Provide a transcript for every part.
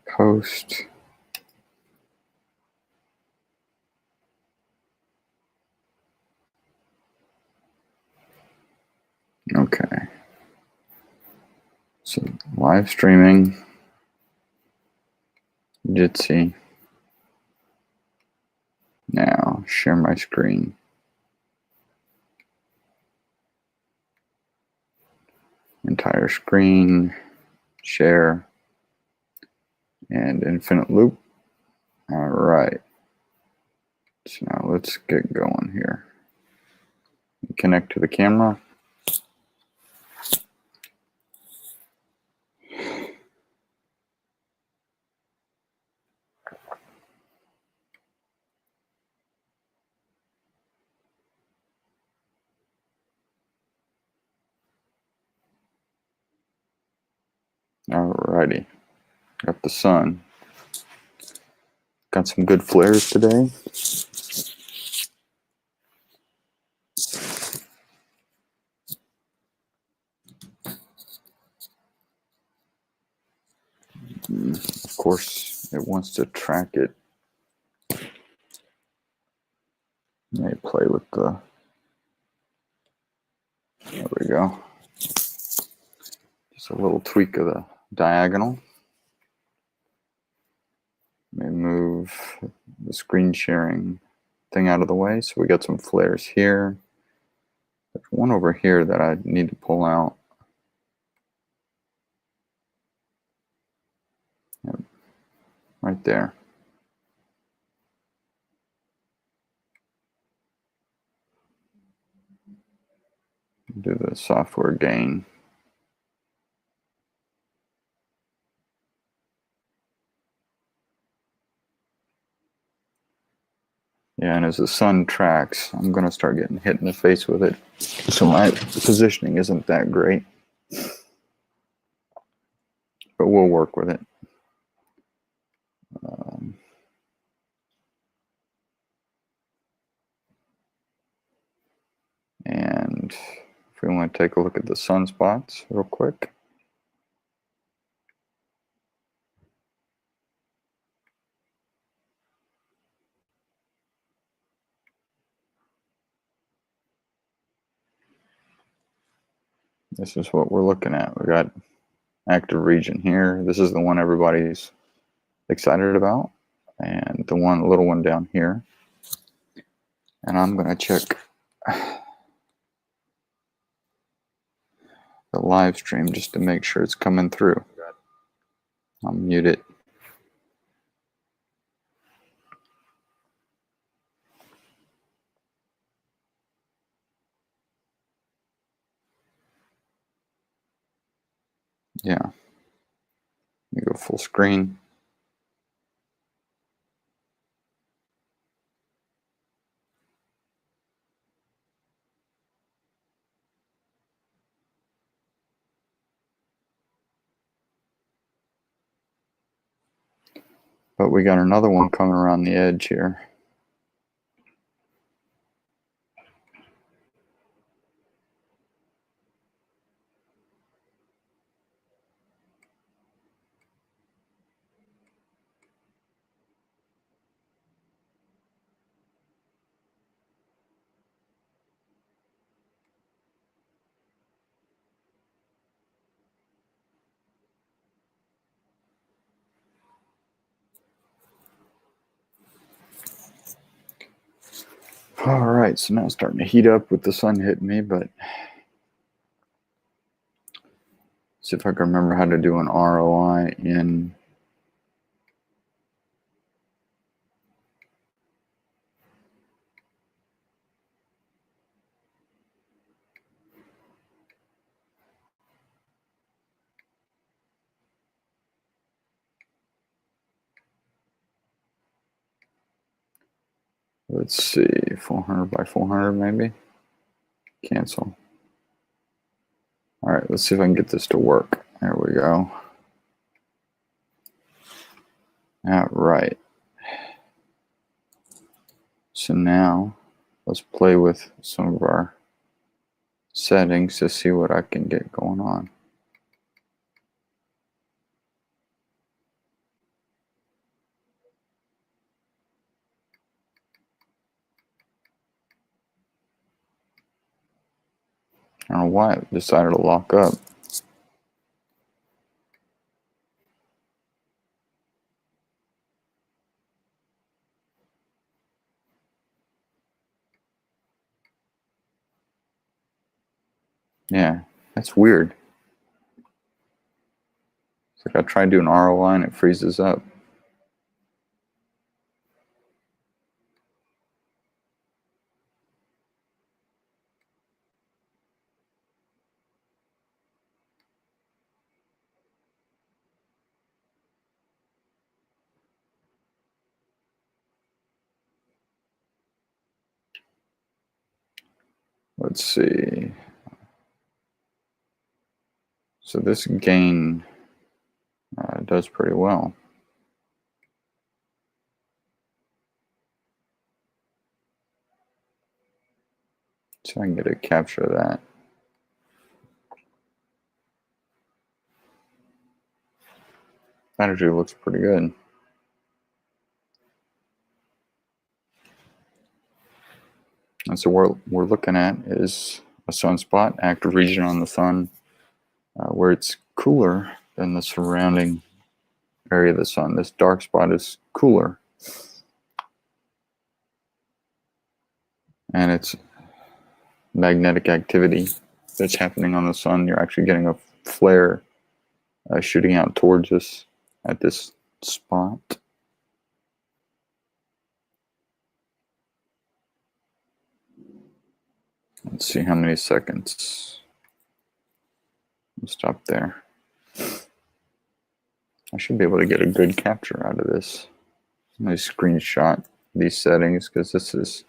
Post. Okay. So live streaming, Jitsi. Now share my screen. Entire screen, share, and infinite loop. All right. So now let's get going here. Connect to the camera. Alrighty, got the sun. Got some good flares today. Of course, it wants to track it. May play with the. There we go. Just a little tweak of the diagonal. May move the screen sharing thing out of the way. So we got some flares here. There's one over here that I need to pull out. Yep. Right there. Do the software gain. Yeah, and as the sun tracks, I'm going to start getting hit in the face with it. So my positioning isn't that great. But we'll work with it. And if we want to take a look at the sunspots real quick. This is what we're looking at. We got active region here. This is the one everybody's excited about. And the little one down here. And I'm going to check the live stream just to make sure it's coming through. I'll mute it. Yeah. Let me go full screen. But we got another one coming around the edge here. All right, so now it's starting to heat up with the sun hitting me, but see if I can remember how to do an ROI in let's see, 400 by 400 maybe. Cancel. All right, let's see if I can get this to work. There we go. All right. So now let's play with some of our settings to see what I can get going on. I don't know why it decided to lock up. Yeah, that's weird. It's like I tried doing ROI and it freezes up. Let's see. So this gain does pretty well. So I can get a capture of that. That actually looks pretty good. And so what we're looking at is a sunspot, active region on the sun, where it's cooler than the surrounding area of the sun. This dark spot is cooler. And it's magnetic activity that's happening on the sun. You're actually getting a flare shooting out towards us at this spot. Let's see how many seconds. We'll stop there. I should be able to get a good capture out of this. I screenshot these settings because this is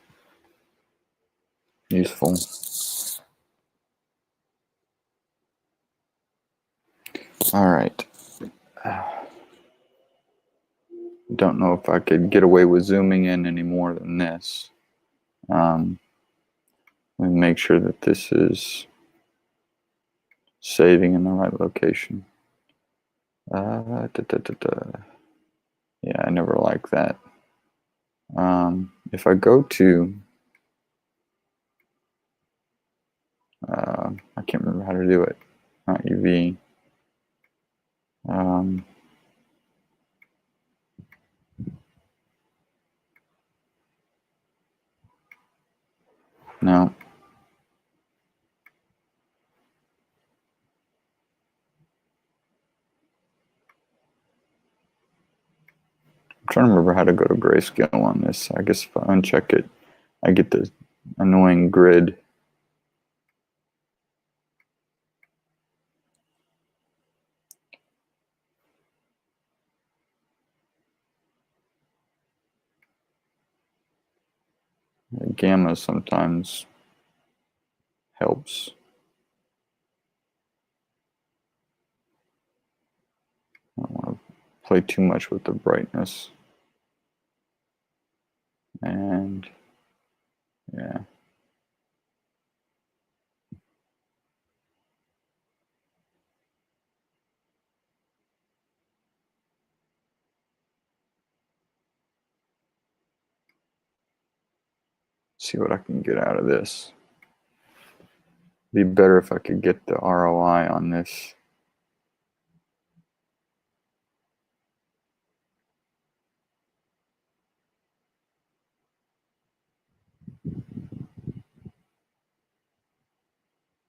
useful. All right. Don't know if I could get away with zooming in any more than this. Let me make sure that this is saving in the right location. Yeah, I never like that. If I go to, I can't remember how to do it. Not UV. No. I'm trying to remember how to go to grayscale on this. I guess if I uncheck it, I get the annoying grid. Gamma sometimes helps. I don't want to play too much with the brightness. And yeah. See what I can get out of this. Be better if I could get the ROI on this.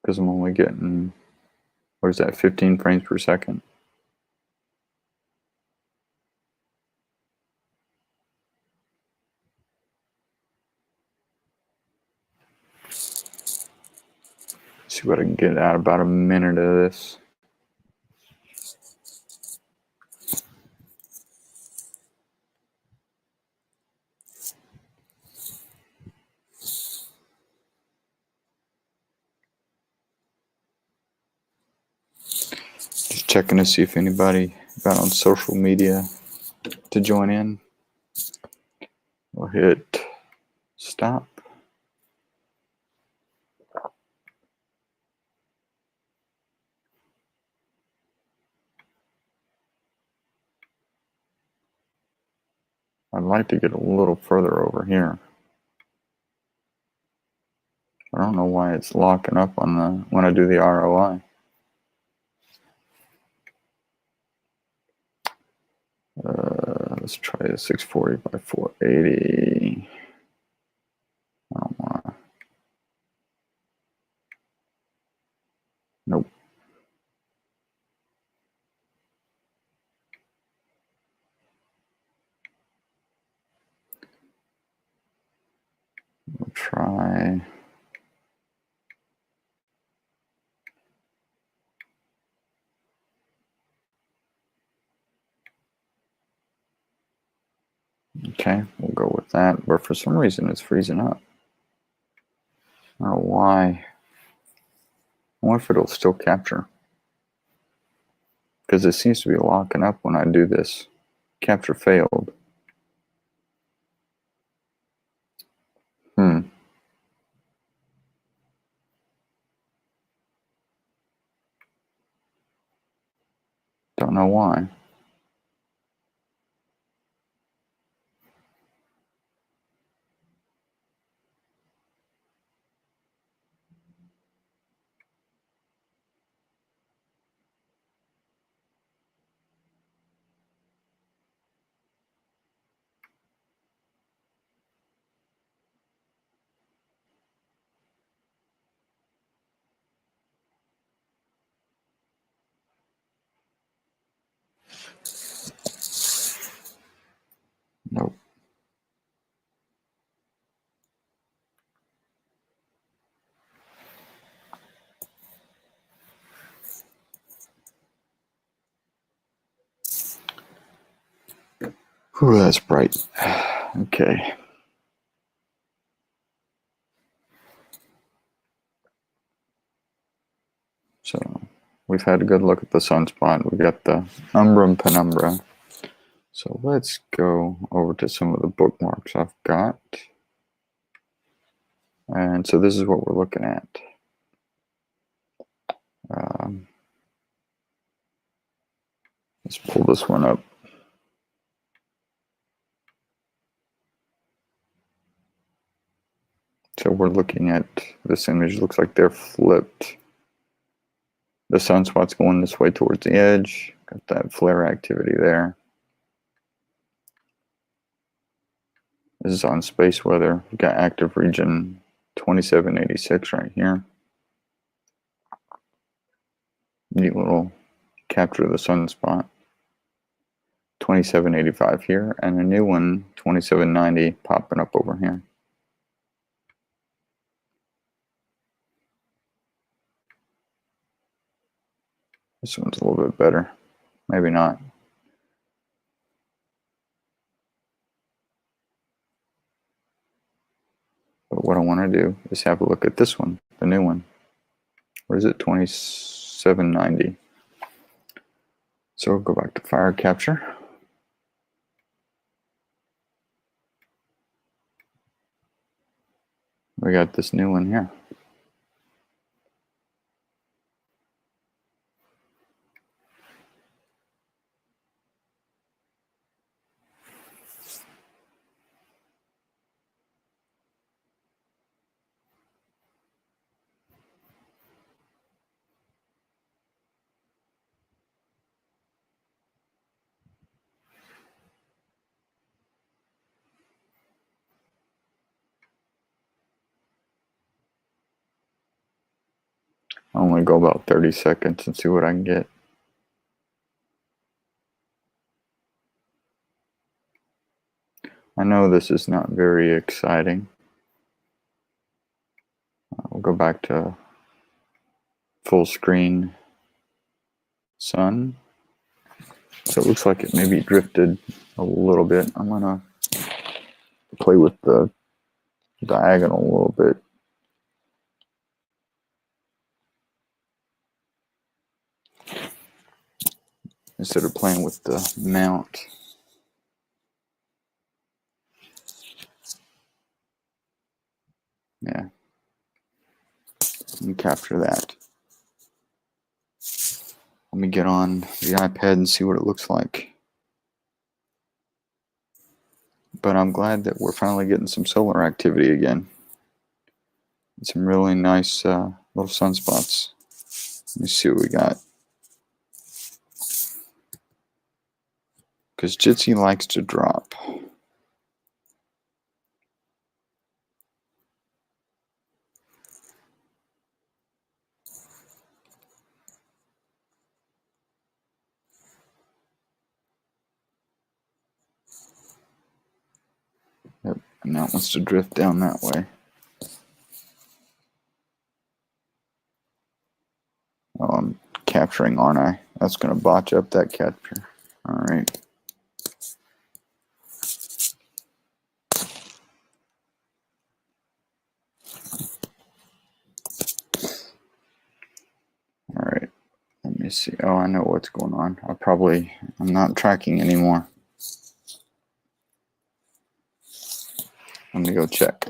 Because I'm only getting, what is that, 15 frames per second? See what I can get out about a minute of this. Just checking to see if anybody got on social media to join in. We'll hit stop. I'd like to get a little further over here. I don't know why it's locking up on the when I do the ROI. Let's try a 640 by 480. I don't want to. Nope. We'll try. Okay, we'll go with that. But for some reason, it's freezing up. I don't know why. I wonder if it'll still capture. Because it seems to be locking up when I do this. Capture failed. Don't know why. Nope. Ooh, that's bright. Okay. So we've had a good look at the sunspot. We got the umbra and penumbra. So let's go over to some of the bookmarks I've got. And so this is what we're looking at. Let's pull this one up. So we're looking at this image. Looks like they're flipped. The sunspot's going this way towards the edge. Got that flare activity there. This is on space weather. We've got active region 2786 right here. Neat little capture of the sunspot. 2785 here, and a new one, 2790, popping up over here. This one's a little bit better. Maybe not. But what I want to do is have a look at this one, the new one. Where is it? 2790. So we'll go back to fire capture. We got this new one here. I'll only go about 30 seconds and see what I can get. I know this is not very exciting. We'll go back to full screen sun. So it looks like it maybe drifted a little bit. I'm gonna play with the diagonal a little bit. Instead of playing with the mount. Yeah. And capture that. Let me get on the iPad and see what it looks like. But I'm glad that we're finally getting some solar activity again. Some really nice little sunspots. Let me see what we got. Because Jitsi likes to drop. Yep, and now it wants to drift down that way. Oh, I'm capturing, aren't I? That's going to botch up that capture. All right. All right. Let me see. Oh, I know what's going on. I'm not tracking anymore. Let me go check.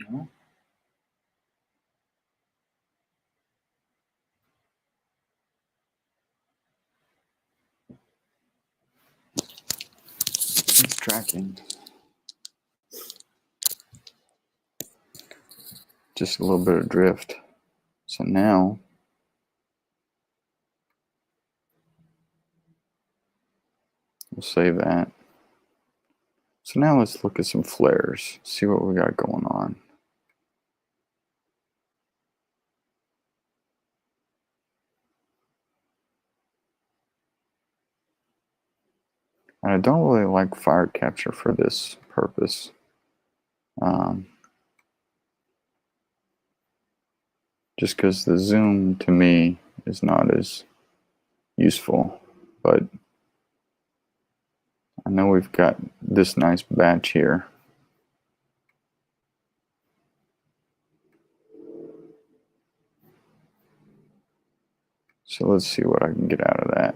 No. It's tracking. Just a little bit of drift. So now we'll save that. So now let's look at some flares, see what we got going on. And I don't really like fire capture for this purpose. Just because the zoom to me is not as useful, but I know we've got this nice batch here. So let's see what I can get out of that.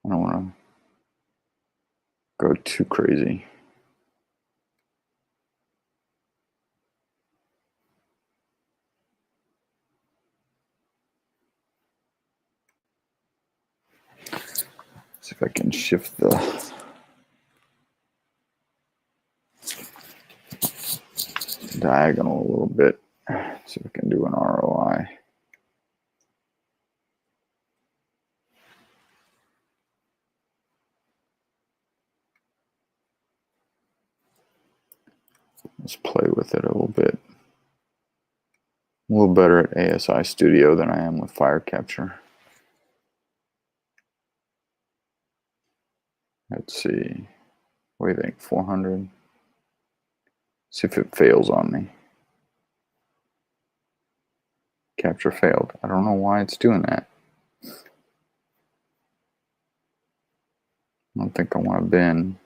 I don't want to go too crazy. See if I can shift the diagonal a little bit. See if I can do an ROI. Let's play with it a little bit. I'm a little better at ASI Studio than I am with fire capture. Let's see. What do you think? 400? See if it fails on me. Capture failed. I don't know why it's doing that. I don't think I want to bend.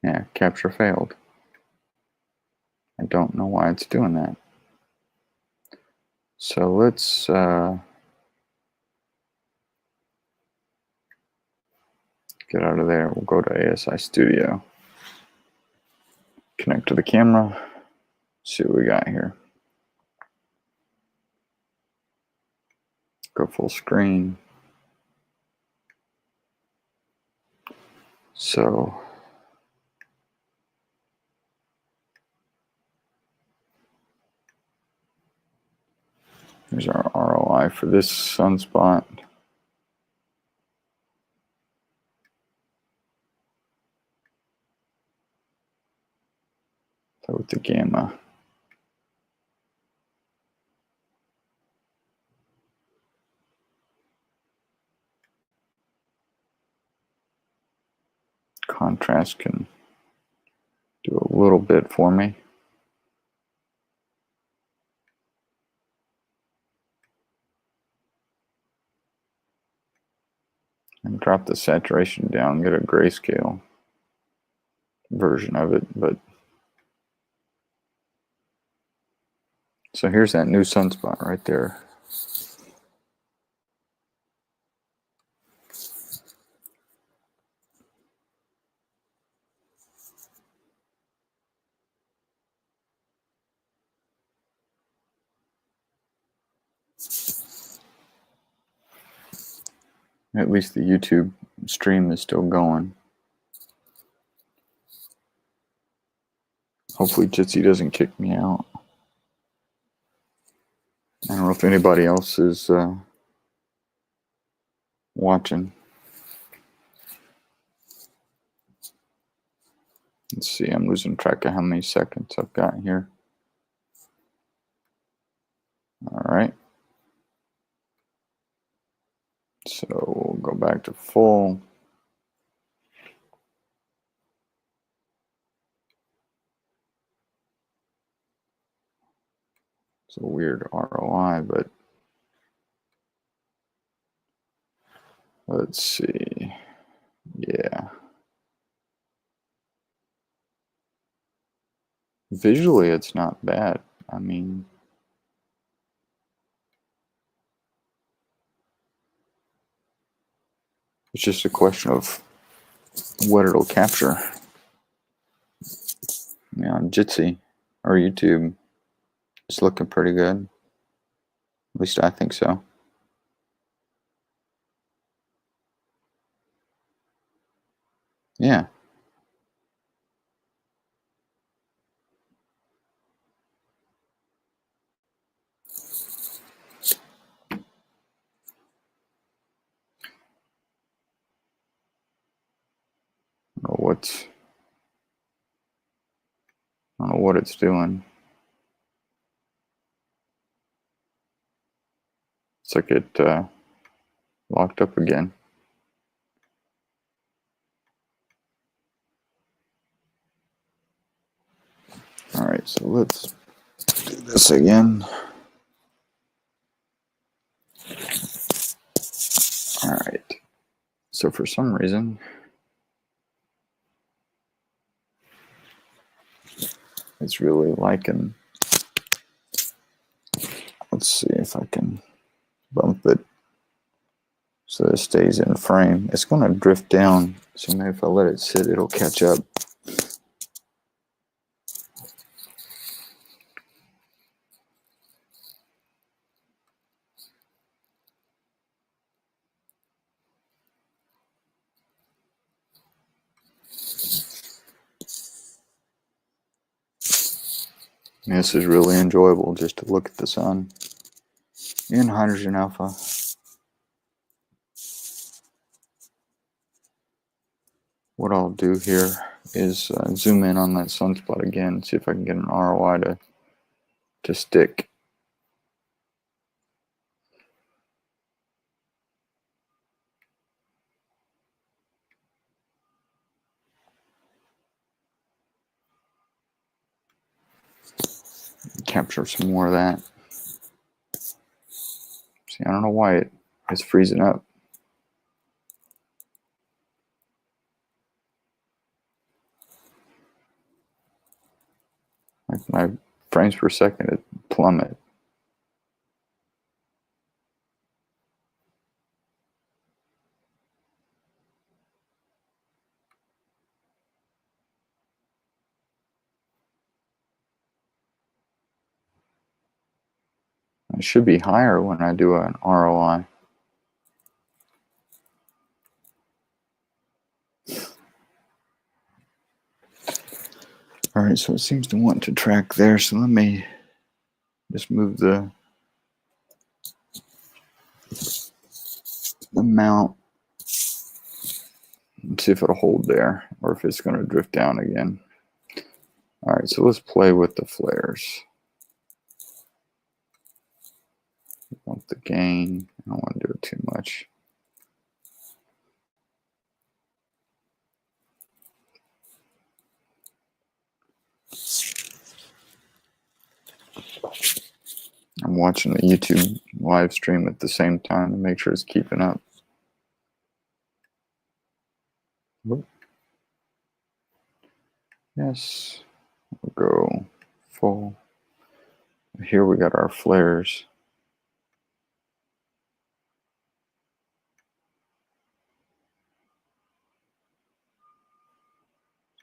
Yeah, capture failed. I don't know why it's doing that. So let's get out of there. We'll go to ASI Studio. Connect to the camera. See what we got here. Go full screen. So here's our ROI for this sunspot. So with the gamma. Contrast can do a little bit for me. And drop the saturation down, get a grayscale version of it. But so here's that new sunspot right there. At least the YouTube stream is still going. Hopefully Jitsi doesn't kick me out. I don't know if anybody else is watching. Let's see, I'm losing track of how many seconds I've got here. All right. So we'll go back to full. It's a weird ROI, but let's see. Yeah. Visually, it's not bad. I mean, it's just a question of what it'll capture. Yeah, on Jitsi or YouTube, it's looking pretty good. At least I think so. Yeah. I don't know what it's doing. It's like it locked up again. All right, so let's do this again. All right. So for some reason, it's really liking. Let's see if I can bump it so it stays in frame. It's going to drift down, so maybe if I let it sit, it'll catch up. This is really enjoyable just to look at the sun in hydrogen alpha. What I'll do here is zoom in on that sunspot again and see if I can get an ROI to stick. Capture some more of that. See, I don't know why it's freezing up. Like my frames per second it plummet. It should be higher when I do an ROI. All right, so it seems to want to track there. So let me just move the mount and see if it'll hold there or if it's going to drift down again. All right, so let's play with the flares. I want the gain. I don't want to do it too much. I'm watching the YouTube live stream at the same time to make sure it's keeping up. Whoop. Yes, we'll go full. Here we got our flares.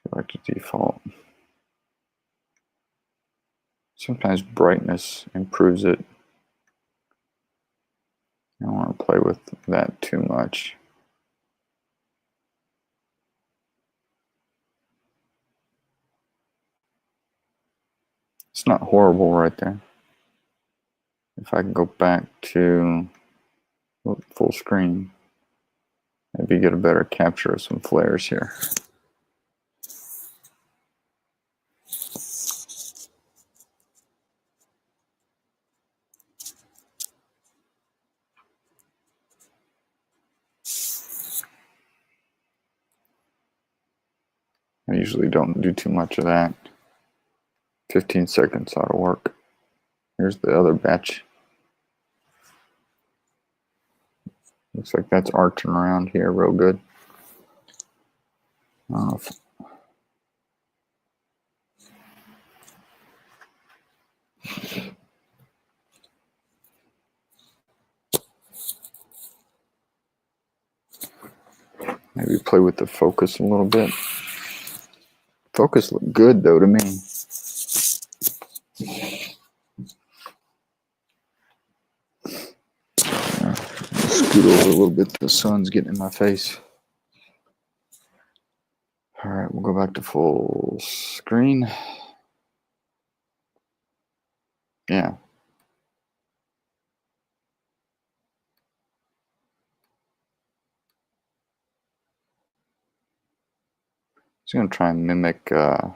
Go back to default. Sometimes brightness improves it. don't play with that too much. It's not horrible right there. If I can go back to full screen, maybe get a better capture of some flares here. I usually don't do too much of that. 15 seconds ought to work. Here's the other batch. Looks like that's arching around here real good. Maybe play with the focus a little bit. Focus looked good though to me. Scoot over a little bit. The sun's getting in my face. All right, we'll go back to full screen. Yeah. Just gonna try and mimic a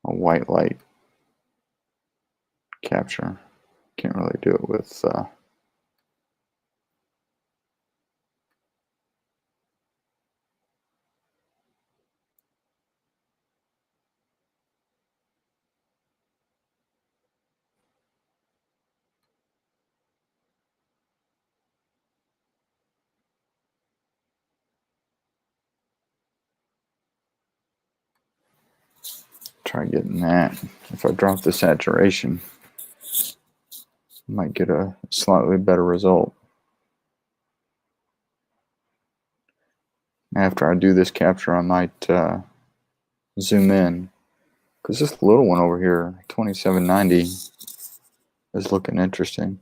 white light capture. Can't really do it with try getting that. If I drop the saturation, I might get a slightly better result. After I do this capture, I might zoom in, because this little one over here, 2790, is looking interesting.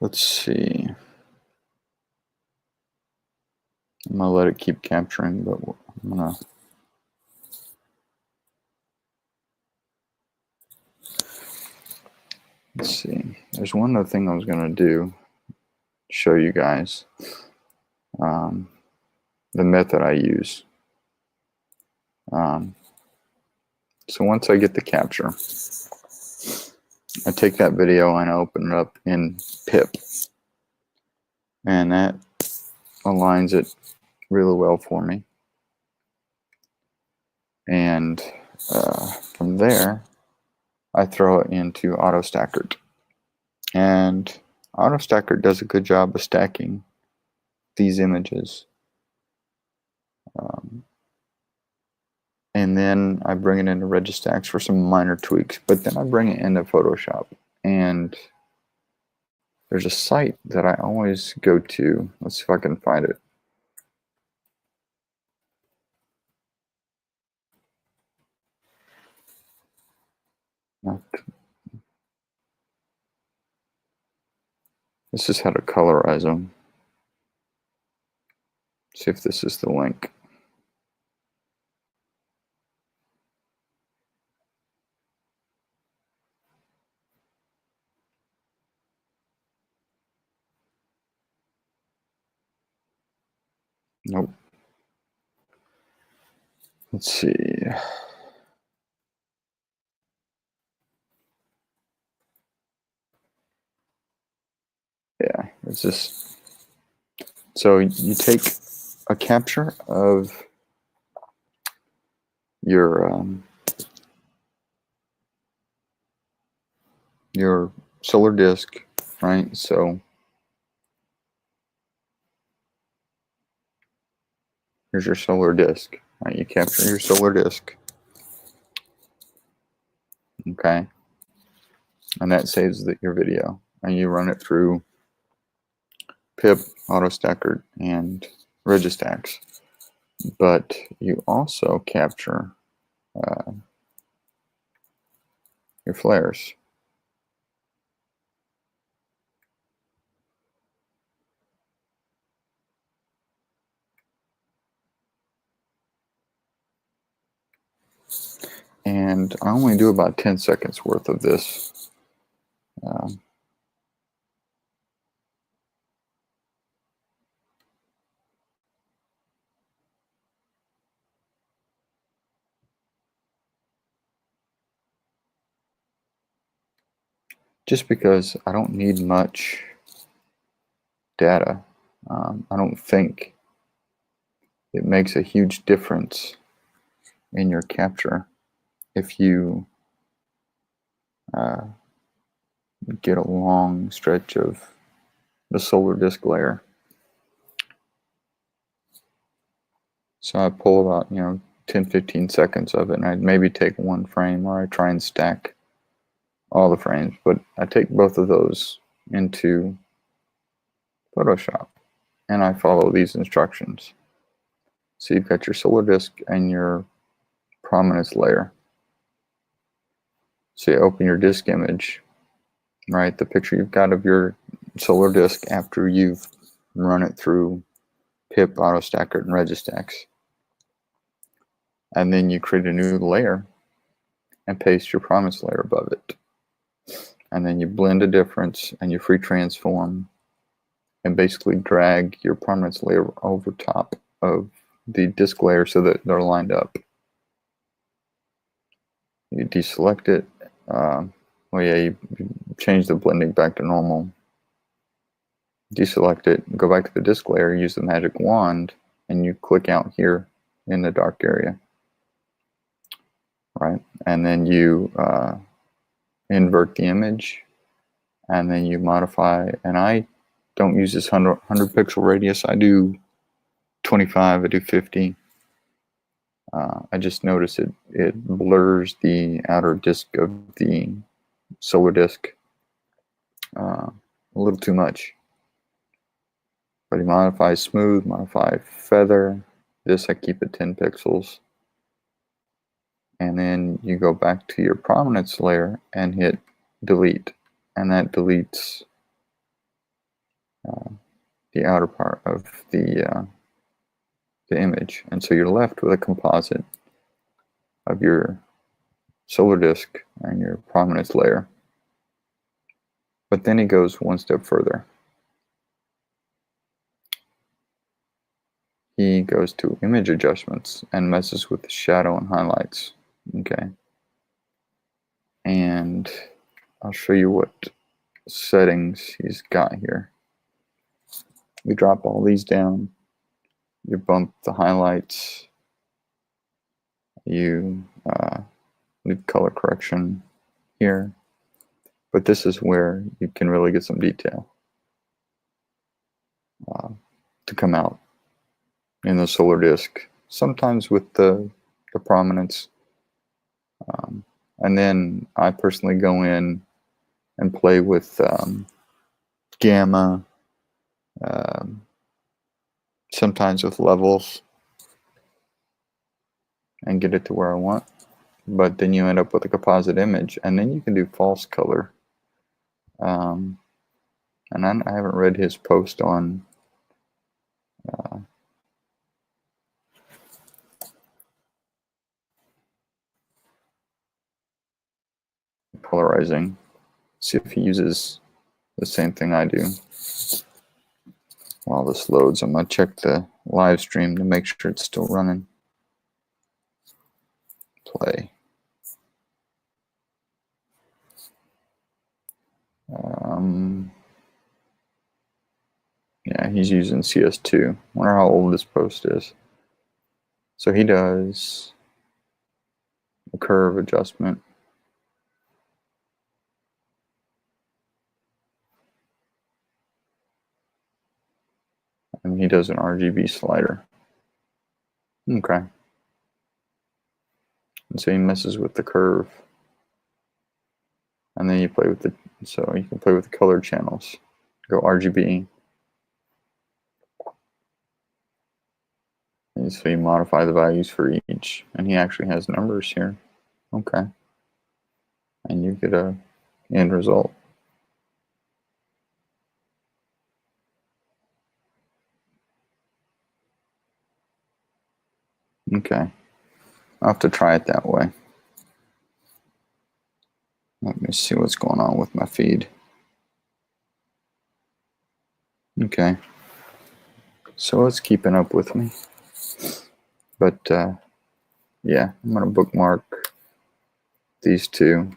Let's see. I'm gonna let it keep capturing, but I'm gonna let's see. There's one other thing I was gonna do, show you guys the method I use. So once I get the capture, I take that video and I open it up in PIP, and that aligns it really well for me. And from there, I throw it into AutoStacker, and AutoStacker does a good job of stacking these images. And then I bring it into Registax for some minor tweaks, but then I bring it into Photoshop. And there's a site that I always go to. Let's see if I can find it. This is how to colorize them. See if this is the link. Nope. Let's see. Yeah, it's just, so you take a capture of your solar disk, right? So here's your solar disk, right? You capture your solar disk, okay? And that saves your video, and you run it through pip, auto stacker, and registacks. But you also capture your flares. And I only do about 10 seconds worth of this. Just because I don't need much data. I don't think it makes a huge difference in your capture if you get a long stretch of the solar disk layer. So I pull about 10-15 seconds of it, and I'd maybe take one frame, or I try and stack all the frames, but I take both of those into Photoshop and I follow these instructions. So you've got your solar disk and your prominence layer. So you open your disk image, right? The picture you've got of your solar disk after you've run it through pip, auto stacker, and registacks. And then you create a new layer and paste your prominence layer above it. And then you blend a difference and you free transform and basically drag your prominence layer over top of the disk layer so that they're lined up. You deselect it. You change the blending back to normal. Deselect it, go back to the disk layer, use the magic wand, and you click out here in the dark area. Right? And then you invert the image, and then you modify. And I don't use this 100 pixel radius. I do 25, I do 50. I just notice it blurs the outer disk of the solar disk a little too much. But you modify smooth, modify feather. This I keep at 10 pixels. And then you go back to your prominence layer and hit delete. And that deletes the outer part of the image. And so you're left with a composite of your solar disk and your prominence layer. But then he goes one step further. He goes to image adjustments and messes with the shadow and highlights. Okay. And I'll show you what settings he's got here. You drop all these down. You bump the highlights. You leave color correction here. But this is where you can really get some detail to come out in the solar disk. Sometimes with the prominence. And then I personally go in and play with gamma, sometimes with levels, and get it to where I want. But then you end up with a composite image, and then you can do false color. And I haven't read his post on polarizing. See if he uses the same thing I do. While this loads, I'm going to check the live stream to make sure it's still running. Play. Yeah, he's using CS2. Wonder how old this post is. So he does a curve adjustment. And he does an RGB slider. Okay. And so he messes with the curve. And then you play with so you can play with the color channels. Go RGB. So you modify the values for each, and he actually has numbers here. Okay. And you get a end result. Okay. I'll have to try it that way. Let me see what's going on with my feed. Okay. So it's keeping up with me. But yeah, I'm going to bookmark these two.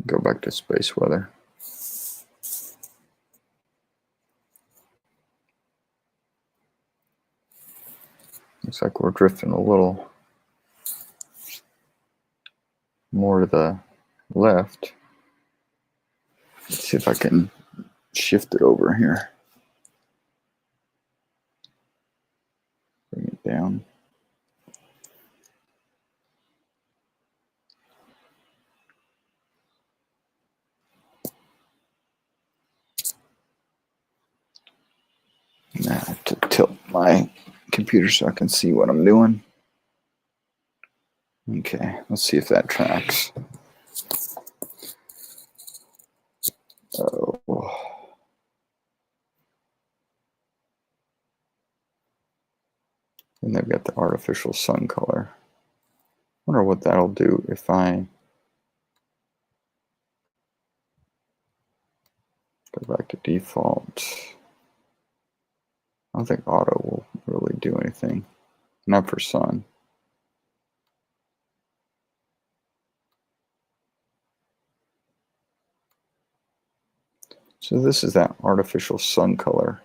Go back to space weather. Looks like we're drifting a little more to the left. Let's see if I can shift it over here. Bring it down. Now I have to tilt my computer so I can see what I'm doing. Okay, let's see if that tracks. Oh. And they've got the artificial sun color. Wonder what that'll do if I go back to default. I don't think auto will really do anything. Not for sun. So this is that artificial sun color.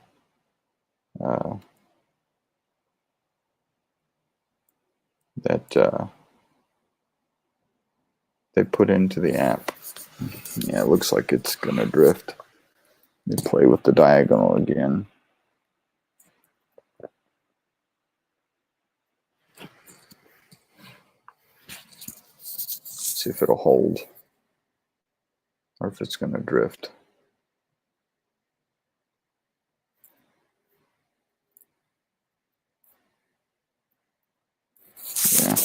That they put into the app. Yeah, it looks like it's gonna drift. Let me play with the diagonal again. See if it'll hold or if it's gonna drift. Yeah.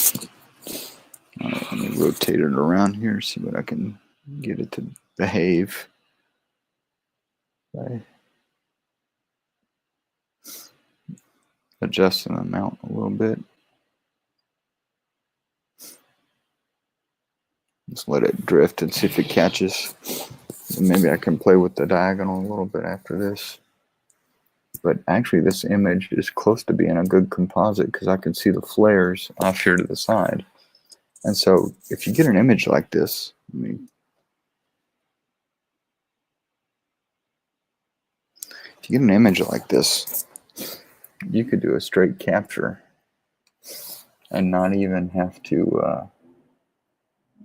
All right, let me rotate it around here, see what I can get it to behave. By adjusting the amount a little bit. Just let it drift and see if it catches. Maybe I can play with the diagonal a little bit after this. But actually this image is close to being a good composite because I can see the flares off here to the side. And so if you get an image like this, if you get an image like this, you could do a straight capture and not even have to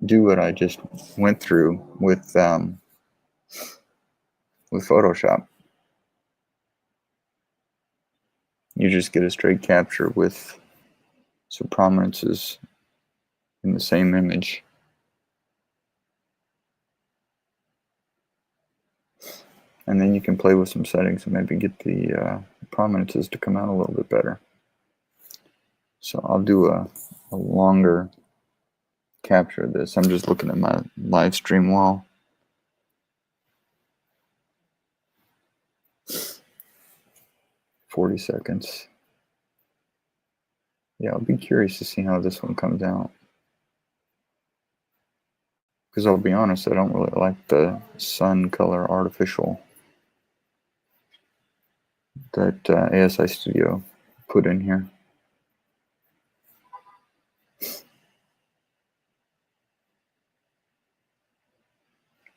do what I just went through with Photoshop. You just get a straight capture with some prominences in the same image. And then you can play with some settings and maybe get the prominences to come out a little bit better. So I'll do a longer capture of this. I'm just looking at my live stream wall. $40 seconds. Yeah, I'll be curious to see how this one comes out. Because I'll be honest, I don't really like the sun color artificial that ASI Studio put in here.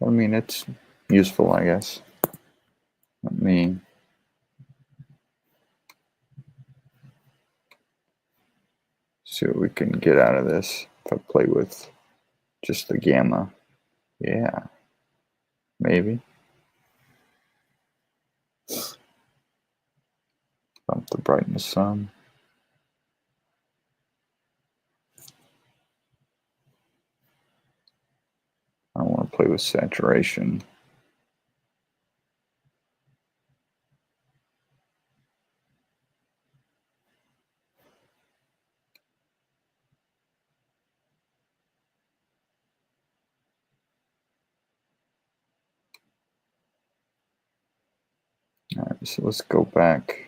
I mean, it's useful, I guess. Let me see what we can get out of this if I play with just the gamma. Yeah, maybe. Bump the brightness some. play with saturation. All right, so let's go back,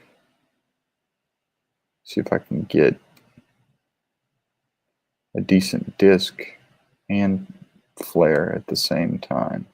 see if I can get a decent disc and flare at the same time.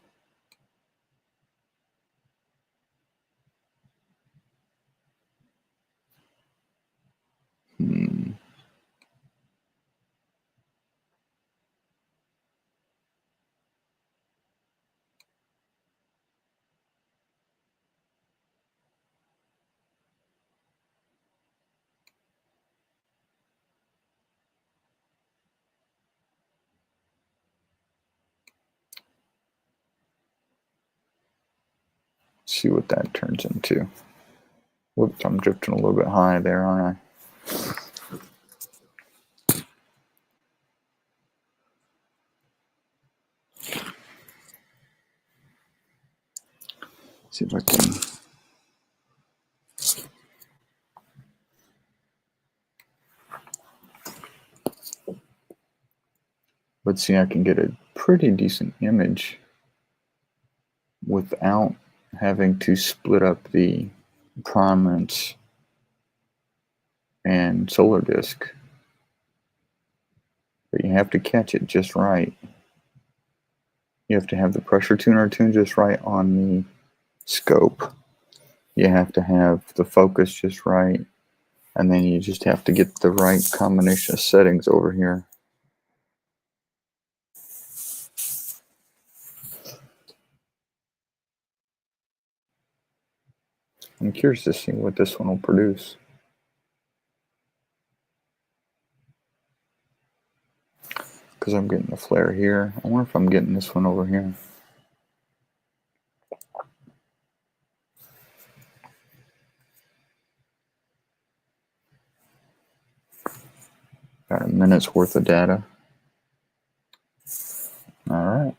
See what that turns into. Whoops, I'm drifting a little bit high there, aren't I? See if I can. Let's see, I can get a pretty decent image without having to split up the prominence and solar disk. But you have to catch it just right. You have to have the pressure tuner tuned just right on the scope. You have to have the focus just right. And then you just have to get the right combination of settings over here. I'm curious to see what this one will produce. Because I'm getting the flare here. I wonder if I'm getting this one over here. Got a minute's worth of data. All right.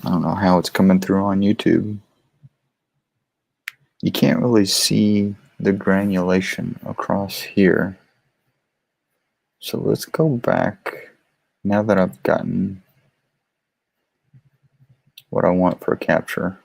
I don't know how it's coming through on YouTube. You can't really see the granulation across here. So let's go back. Now that I've gotten what I want for a capture.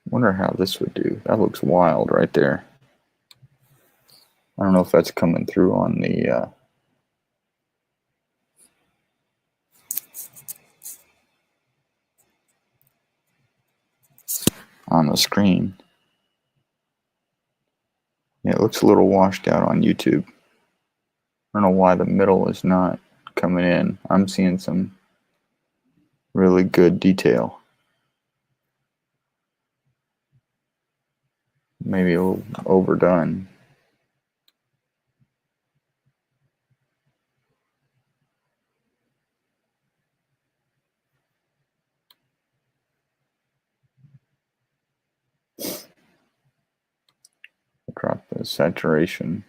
Wonder how this would do. That looks wild right there. I don't know if that's coming through on the screen. Yeah, it looks a little washed out on YouTube. I don't know why the middle is not coming in. I'm seeing some really good detail. Maybe a little overdone. Drop the saturation.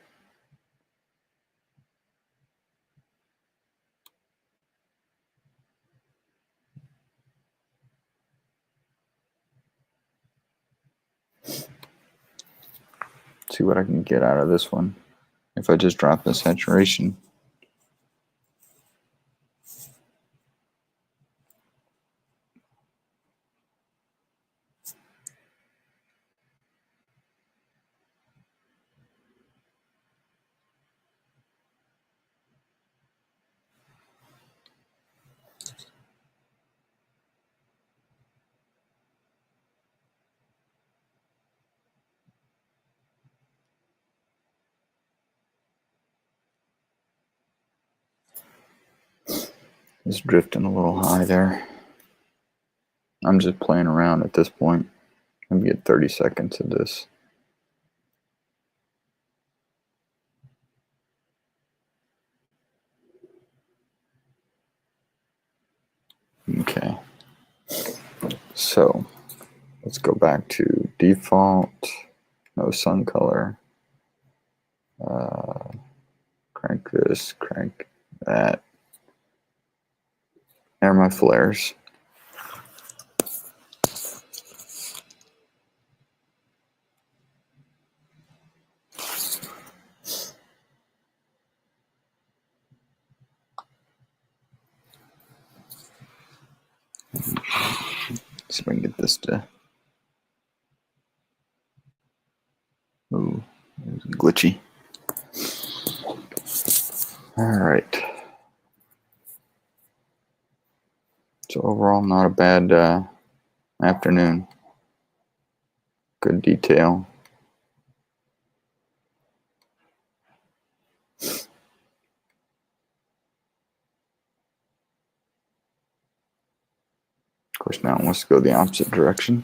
See what I can get out of this one if I just drop the saturation. It's drifting a little high there. I'm just playing around at this point. Let me get 30 seconds of this. Okay. So let's go back to default, no sun color. Crank this, crank that. There are my flares. See if we can get this to. Ooh, it was glitchy. All right. So overall, not a bad afternoon. Good detail. Of course, now it wants to go the opposite direction.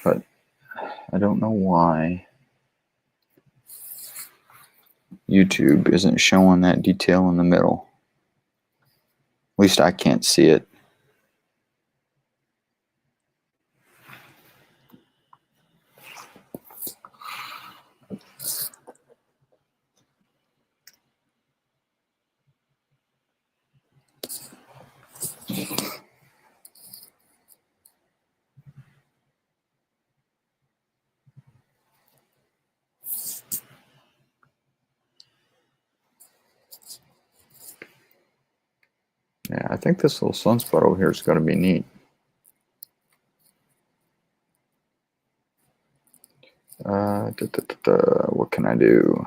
But I don't know why YouTube isn't showing that detail in the middle. At least I can't see it. Yeah, I think this little sunspot over here is going to be neat. What can I do?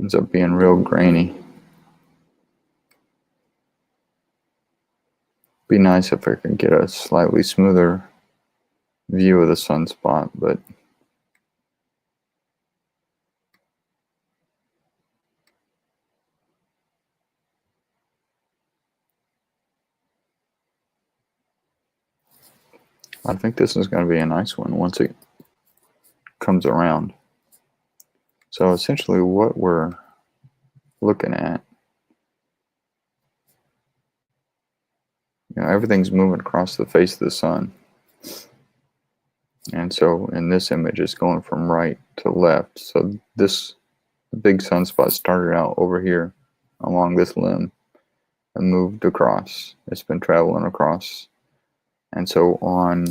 Ends up being real grainy. Be nice if I could get a slightly smoother view of the sunspot, but I think this is going to be a nice one once it comes around. So essentially what we're looking at, everything's moving across the face of the sun. And so in this image, it's going from right to left. So this big sunspot started out over here along this limb and moved across. It's been traveling across. And so on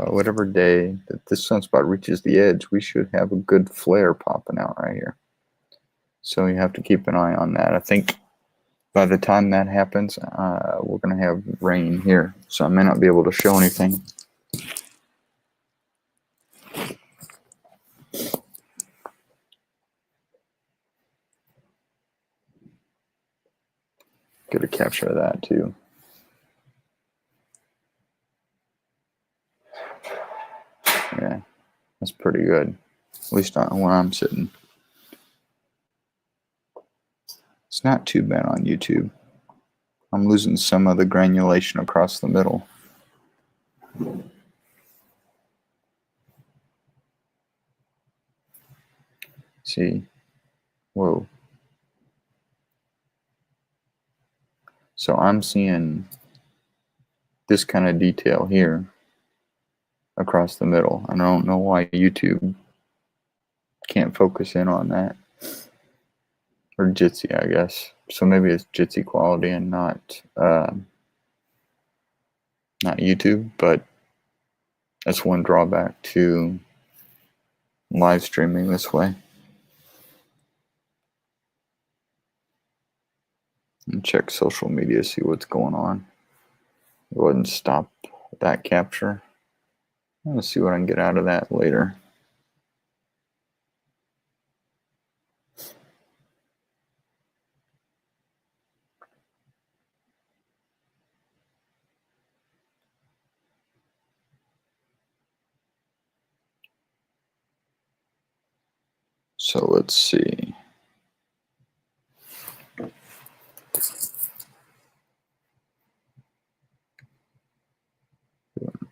whatever day that this sunspot reaches the edge, we should have a good flare popping out right here. So you have to keep an eye on that. I think by the time that happens, we're going to have rain here. So I may not be able to show anything. Get a capture of that too. Yeah, that's pretty good. At least on where I'm sitting. It's not too bad on YouTube. I'm losing some of the granulation across the middle. See? Whoa. So I'm seeing this kind of detail here across the middle. I don't know why YouTube can't focus in on that. Or Jitsi, I guess. So maybe it's Jitsi quality and not YouTube, but that's one drawback to live streaming this way. And check social media, see what's going on. Go ahead and stop that capture. Let's see what I can get out of that later. So let's see.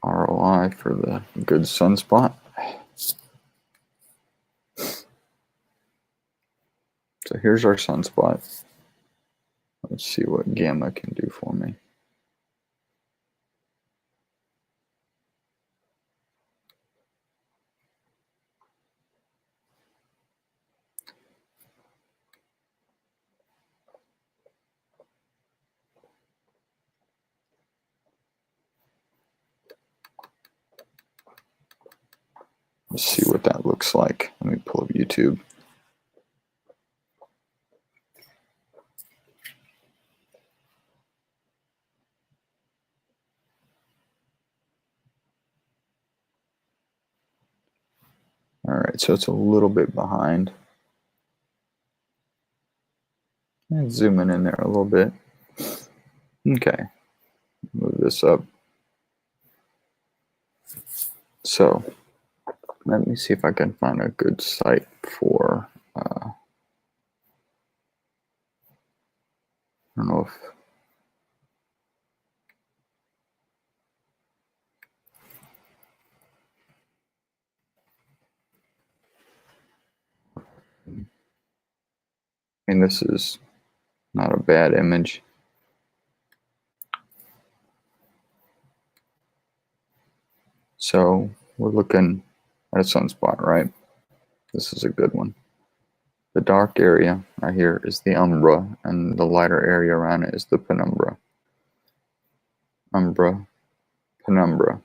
ROI for the good sunspot. So here's our sunspot. Let's see what gamma can do for me. Let's see what that looks like. Let me pull up YouTube. All right, so it's a little bit behind. And zooming in there a little bit. Okay, move this up. So let me see if I can find a good site for, I don't know if, I mean, this is not a bad image. So we're looking at a sunspot, right? This is a good one. The dark area right here is the umbra, and the lighter area around it is the penumbra. Umbra, penumbra.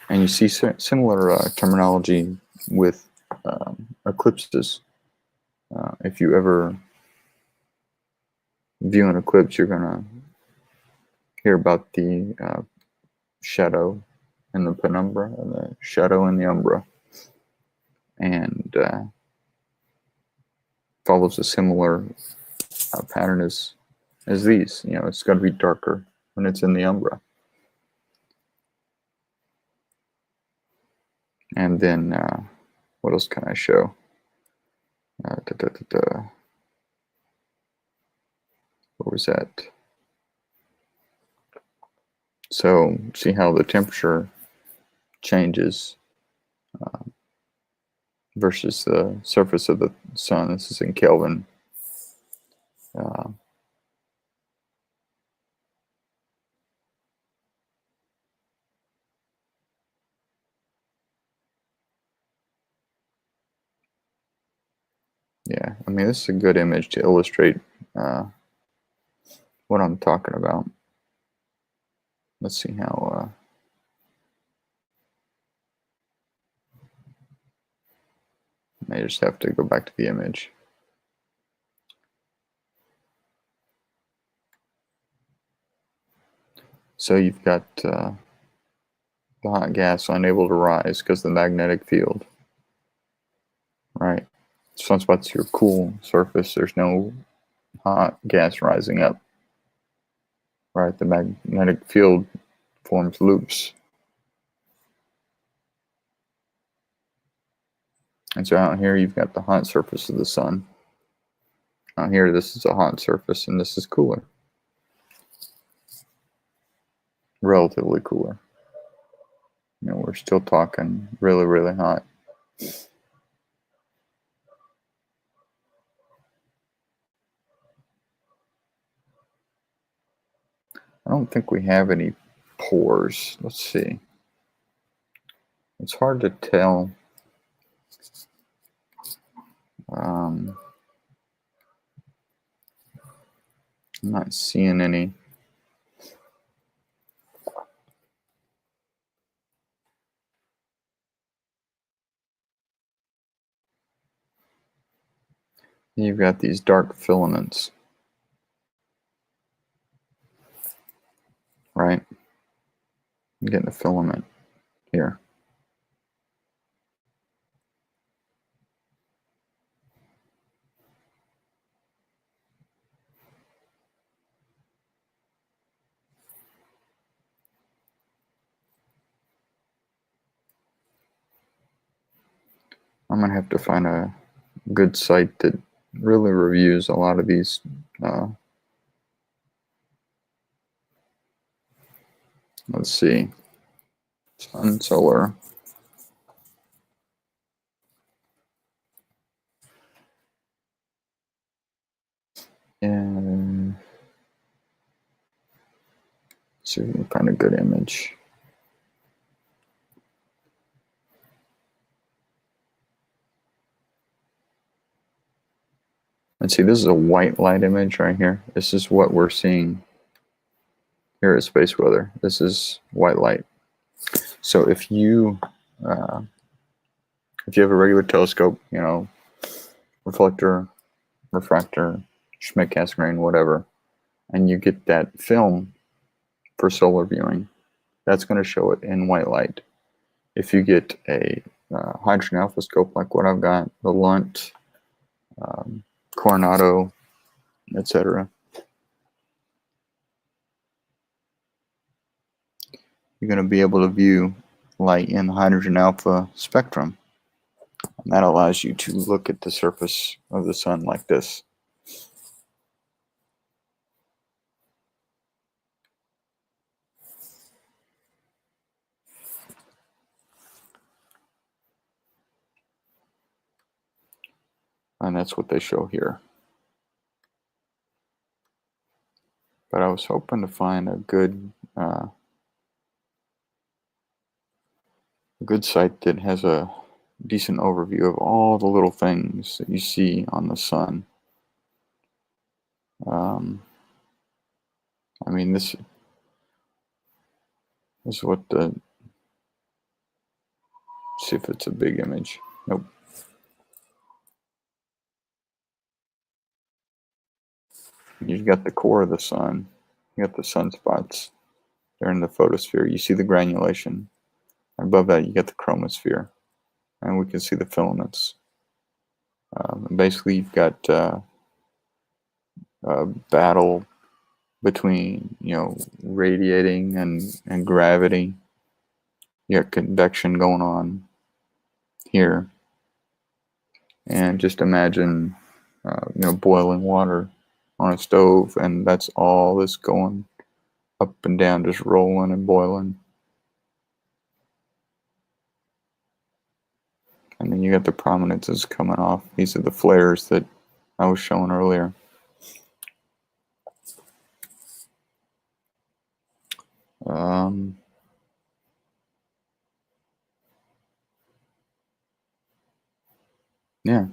And you see similar terminology with eclipses. If you ever view an eclipse, you're going to hear about the shadow in the penumbra and the shadow in the umbra. And follows a similar pattern as these. You know, it's got to be darker when it's in the umbra. And then what else can I show? Where was that? So see how the temperature changes versus the surface of the sun. This is in Kelvin. Yeah, I mean, this is a good image to illustrate what I'm talking about. Let's see how. I just have to go back to the image. So you've got the hot gas unable to rise because of the magnetic field, right? Sunspot's your cool surface. There's no hot gas rising up, right? The magnetic field forms loops. And so out here, you've got the hot surface of the sun. Out here, this is a hot surface, and this is cooler. Relatively cooler. You know, we're still talking really, really hot. I don't think we have any pores. Let's see. It's hard to tell. I'm not seeing any. You've got these dark filaments. I'm getting a filament here. I'm gonna have to find a good site that really reviews a lot of these. Let's see, sun, solar. And see if we can find a good image. And see, this is a white light image right here. This is what we're seeing here at Space Weather. This is white light. So if you have a regular telescope, you know, reflector, refractor, Schmidt Cassegrain, whatever, and you get that film for solar viewing, that's going to show it in white light. If you get a hydrogen alpha scope like what I've got, the Lunt, Coronado, etc., you're going to be able to view light in the hydrogen alpha spectrum. And that allows you to look at the surface of the sun like this. And that's what they show here. But I was hoping to find a good site that has a decent overview of all the little things that you see on the sun. I mean, this is what the, see if it's a big image. Nope. You've got the core of the sun. You got the sunspots. They're in the photosphere. You see the granulation. Above that, you get the chromosphere. And we can see the filaments. Basically, you've got a battle between, you know, radiating and gravity. You got convection going on here. And just imagine, you know, boiling water on a stove, and that's all this going up and down, just rolling and boiling. And then you got the prominences coming off. These are the flares that I was showing earlier. Yeah.